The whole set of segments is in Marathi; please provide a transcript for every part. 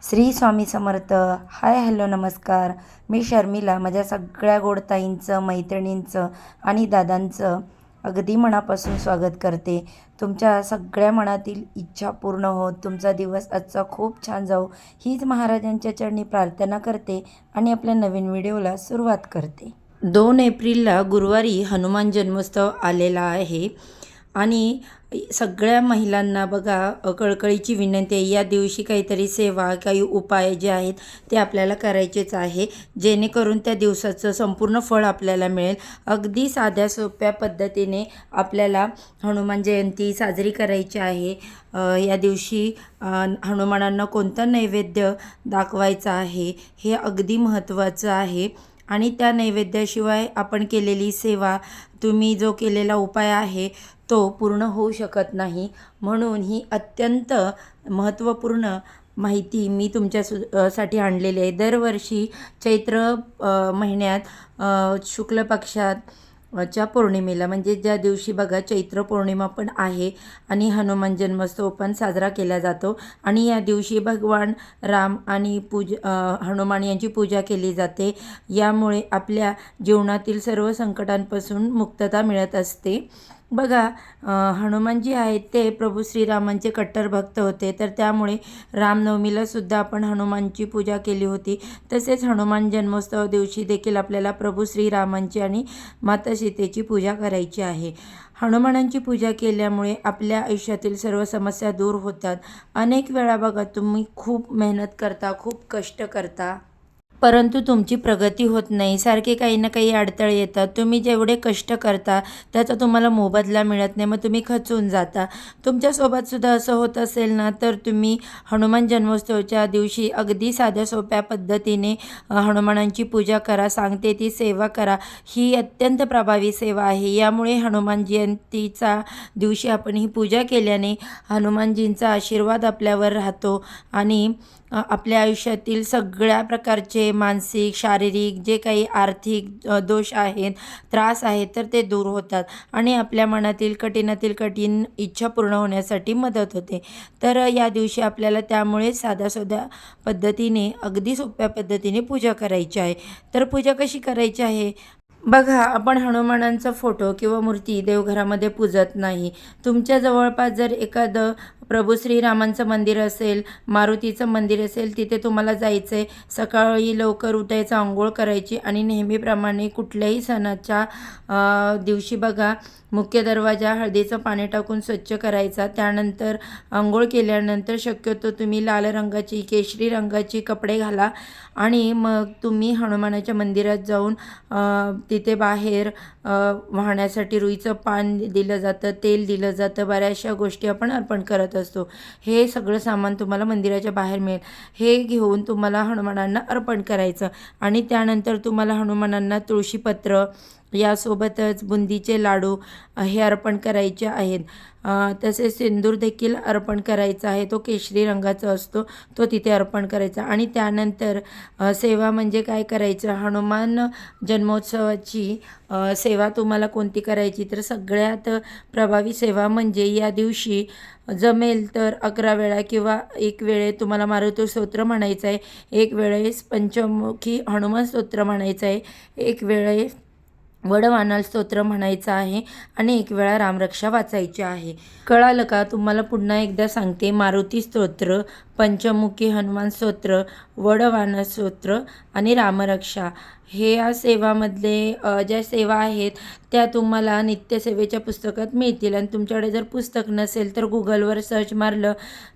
श्री स्वामी समर्थ. हाय हॅलो नमस्कार. मी शर्मिला माझ्या सगळ्या गोडताईंचं, मैत्रिणींचं आणि दादांचं अगदी मनापासून स्वागत करते. तुमच्या सगळ्या मनातील इच्छा पूर्ण होत तुमचा दिवस आजचा खूप छान जाऊ हीच महाराजांच्या चरणी प्रार्थना करते आणि आपल्या नवीन व्हिडिओला सुरुवात करते. 2 एप्रिलला गुरुवारी हनुमान जन्मोत्सव आलेला आहे आणि सगळ्या महिलांना बघा कळकळीची विनंती आहे, या दिवशी काहीतरी सेवा, काही उपाय जे आहेत ते आपल्याला करायचेच आहे, जेणेकरून त्या दिवसाचं संपूर्ण फळ आपल्याला मिळेल. अगदी साध्या सोप्या पद्धतीने आपल्याला हनुमान जयंती साजरी करायची आहे. या दिवशी हनुमानांना कोणतं नैवेद्य दाखवायचं आहे हे अगदी महत्त्वाचं आहे आणि त्या नैवेद्याशिवाय आपण केलेली सेवा, तुम्ही जो केलेला उपाय आहे तो पूर्ण होऊ शकत नाही. म्हणून ही अत्यंत महत्त्वपूर्ण माहिती मी साठी आणलेली आहे. दरवर्षी चैत्र महिन्यात शुक्ल पक्षात च्या पौर्णिमेला, म्हणजे ज्या दिवशी बघा चैत्र पौर्णिमा पण आहे आणि हनुमान जन्मोत्सव पण साजरा केला जातो आणि या दिवशी भगवान राम आणि हनुमान यांची पूजा केली जाते. यामुळे आपल्या जीवनातील सर्व संकटांपासून मुक्तता मिळत असते. बघा हनुमानजी आहेत ते प्रभू श्रीरामांचे कट्टर भक्त होते, तर त्यामुळे रामनवमीला सुद्धा आपण हनुमानची पूजा केली होती. तसेच हनुमान जन्मोत्सव दिवशी देखील आपल्याला प्रभू श्रीरामांची आणि माता सीतेची पूजा करायची आहे. हनुमानांची पूजा केल्यामुळे आपल्या आयुष्यातील सर्व समस्या दूर होतात. अनेक वेळा बघा तुम्ही खूप मेहनत करता, खूप कष्ट करता, परंतु तुमची प्रगती होत नाही. सारखे काही ना काही अडथळे येतात. तुम्ही जेवढे कष्ट करता त्याचा तुम्हाला मोबदला मिळत नाही, मग तुम्ही खचून जाता. तुमच्यासोबत सुद्धा असं होत असेल ना, तर तुम्ही हनुमान जन्मोत्सवच्या दिवशी अगदी साध्या सोप्या पद्धतीने हनुमानांची पूजा करा. सांगते ती सेवा करा. ही अत्यंत प्रभावी सेवा आहे. यामुळे हनुमान जयंतीचा दिवशी आपण ही पूजा केल्याने हनुमानजींचा आशीर्वाद आपल्यावर राहतो आणि आपल्या आयुष्यातील सगळ्या प्रकारचे मानसिक, शारीरिक, जे काही आर्थिक दोष आहेत, त्रास आहेत, तर ते दूर होतात आणि आपल्या मनातील कठीणातील कठीण इच्छा पूर्ण होण्यासाठी मदत होते. तर या दिवशी आपल्याला त्यामुळे साध्या पद्धतीने, अगदी सोप्या पद्धतीने पूजा करायची आहे. तर पूजा कशी करायची आहे बघा, आपण हनुमानांचा फोटो किंवा मूर्ती देवघरामध्ये पूजत नाही. तुमच्या जवळपास जर एखादं प्रभू श्रीरामांचं मंदिर असेल, मारुतीचं मंदिर असेल, तिथे तुम्हाला जायचं आहे. सकाळी लवकर उठायचं, अंघोळ करायची आणि नेहमीप्रमाणे कुठल्याही सणाच्या दिवशी बघा मुख्य दरवाजा हळदीचं पाणी टाकून स्वच्छ करायचा. त्यानंतर अंघोळ केल्यानंतर शक्यतो तुम्ही लाल रंगाची, केशरी रंगाची कपडे घाला आणि मग तुम्ही हनुमानाच्या मंदिरात जाऊन तिथे बाहेर वाहण्यासाठी रुईचं पान दिलं जातं, तेल दिलं जातं, बऱ्याचशा गोष्टी आपण अर्पण करत असतो. हे सगळं सामान तुम्हाला मंदिराच्या बाहेर मिळेल. हे घेऊन तुम्हाला हनुमानांना अर्पण करायचं आणि त्यानंतर तुम्हाला हनुमानांना तुळशीपत्र, यासोबतच बुंदीचे लाडू हे अर्पण करायचे आहेत. तसेच सिंदूर देखील अर्पण करायचा आहे. तो केशरी रंगाचा असतो, तो तिथे अर्पण करायचा आणि त्यानंतर सेवा म्हणजे काय करायचं, हनुमान जन्मोत्सवाची सेवा तुम्हाला कोणती करायची, तर सगळ्यात प्रभावी सेवा म्हणजे या दिवशी जमेल तर 11 वेळा किंवा एक वेळे तुम्हाला मारुती स्तोत्र म्हणायचं आहे, एक वेळेस पंचमुखी हनुमान स्तोत्र म्हणायचं आहे, एक वेळेस वडवानर स्तोत्र म्हणायचं आहे आणि एक वेळा रामरक्षा वाचायची आहे. कळालं का? तुम्हाला पुन्हा एकदा सांगते. मारुती स्तोत्र, पंचमुखी हनुमान स्तोत्र, वडवानर स्तोत्र आणि रामरक्षा हे या सेवामधले ज्या सेवा आहेत त्या तुम्हाला नित्यसेवेच्या पुस्तकात मिळतील आणि तुमच्याकडे जर पुस्तक नसेल तर गुगलवर सर्च मारलं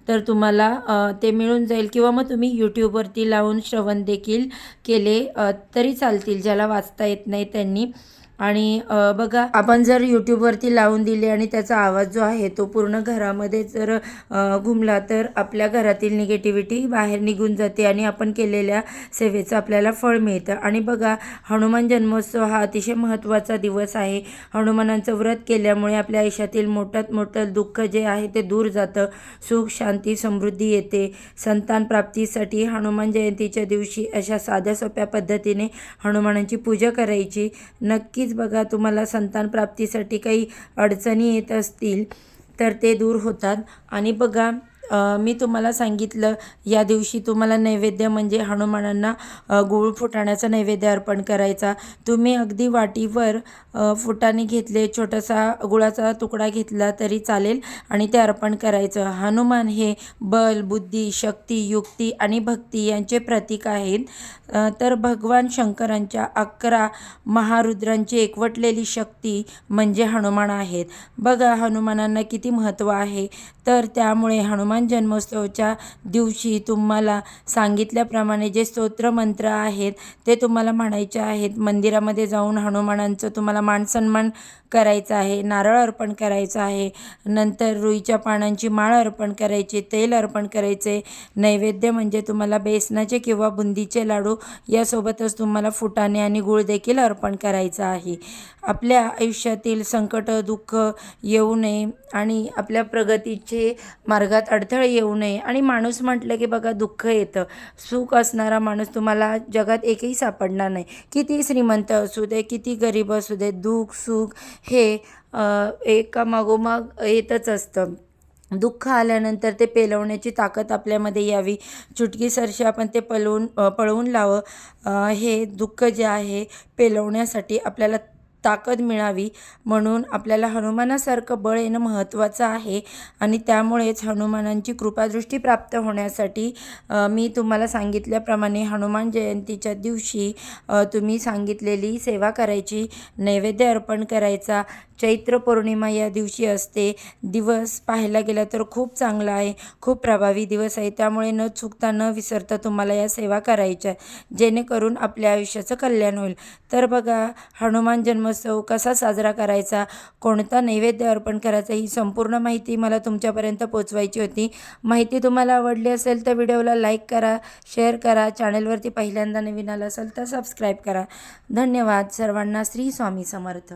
तर तुम्हाला ते मिळून जाईल किंवा मग तुम्ही यूट्यूबवरती लावून श्रवण देखील केले तरी चालतील, ज्याला वाचता येत नाही त्यांनी. आणि बघा, आपण जर यूट्यूबवरती लावून दिले आणि त्याचा आवाज जो आहे तो पूर्ण घरामध्ये जर घुमला तर आपल्या घरातील निगेटिव्हिटी बाहेर निघून जाते आणि आपण केलेल्या सेवेचं आपल्याला फळ मिळतं. आणि बघा, हनुमान जन्मोत्सव हा अतिशय महत्त्वाचा दिवस आहे. हनुमानांचं व्रत केल्यामुळे आपल्या आयुष्यातील मोठ्यात मोठं दुःख जे आहे ते दूर जातं, सुख, शांती, समृद्धी येते. संतान प्राप्तीसाठी हनुमान जयंतीच्या दिवशी अशा साध्या सोप्या पद्धतीने हनुमानांची पूजा करायची. नक्कीच बघा, तुम्हाला संतान प्राप्तीसाठी काही अडचणी येत असतील तर ते दूर होतात. आणि बघा, मी तुम्हाला सांगितलं या दिवशी तुम्हाला नैवेद्य म्हणजे हनुमानांना गूळ फुटाण्याचा नैवेद्य अर्पण करायचा. तुम्ही अगदी वाटीवर फुटाणे घेतले, छोटासा गुळाचा तुकडा घेतला तरी चालेल आणि ते अर्पण करायचं. हनुमान हे बल, बुद्धी, शक्ती, युक्ती आणि भक्ती यांचे प्रतीक आहेत. तर भगवान शंकरांच्या 11 महारुद्रांची एकवटलेली शक्ती म्हणजे हनुमान आहेत. बघा हनुमानांना किती महत्त्व आहे. तर त्यामुळे हनुमान जन्मोत्सवाच्या दिवशी तुम्हाला सांगितल्याप्रमाणे जे स्तोत्रमंत्र आहेत ते तुम्हाला म्हणायचे आहेत. मंदिरामध्ये जाऊन हनुमानांचं तुम्हाला मानसन्मान करायचा आहे, नारळ अर्पण करायचा आहे, नंतर रुईच्या पानांची माळ अर्पण करायची, तेल अर्पण करायचे. नैवेद्य म्हणजे तुम्हाला बेसनाचे किंवा बुंदीचे लाडू यासोबतच तुम्हाला फुटाणे आणि गूळ देखील अर्पण करायचा आहे. आपल्या आयुष्यातील संकट, दुःख येऊ नये आणि आपल्या प्रगतीचे मार्गात अडथळे येऊ नये. आणि माणूस म्हटलं की बघा दुःख येतं. सुख असणारा माणूस तुम्हाला जगात एकही सापडणार नाही. किती श्रीमंत असू दे, किती गरीब असू दे, दुःख सुख हे एकामागोमाग येतच असतं. दुःख आल्यानंतर ते पेलवण्याची ताकद आपल्यामध्ये यावी. चुटकीसरशी आपण ते पळवून लावं. हे दुःख जे आहे पेलवण्यासाठी आपल्याला ताकद मिळावी म्हणून आपल्याला हनुमानासारखं बळ येणं महत्त्वाचं आहे. आणि त्यामुळेच हनुमानांची कृपादृष्टी प्राप्त होण्यासाठी मी तुम्हाला सांगितल्याप्रमाणे हनुमान जयंतीच्या दिवशी तुम्ही सांगितलेली सेवा करायची, नैवेद्य अर्पण करायचा. चैत्र पौर्णिमा या दिवशी असते. दिवस पाहायला गेला तर खूप चांगला आहे, खूप प्रभावी दिवस आहे. त्यामुळे न चुकता न विसरता तुम्हाला या सेवा करायच्या जेणेकरून आपल्या आयुष्याचं कल्याण होईल. तर बघा हनुमान जन्मोत्सव कसा साजरा करायचा, कोणता नैवेद्य अर्पण करायचा, ही संपूर्ण माहिती मला तुमच्यापर्यंत पोचवायची होती. माहिती तुम्हाला आवडली असेल तर व्हिडिओला लाईक करा, शेअर करा. चॅनलवरती पहिल्यांदा नवीन आला असेल तर सबस्क्राईब करा. धन्यवाद. सर्वांना श्री स्वामी समर्थ.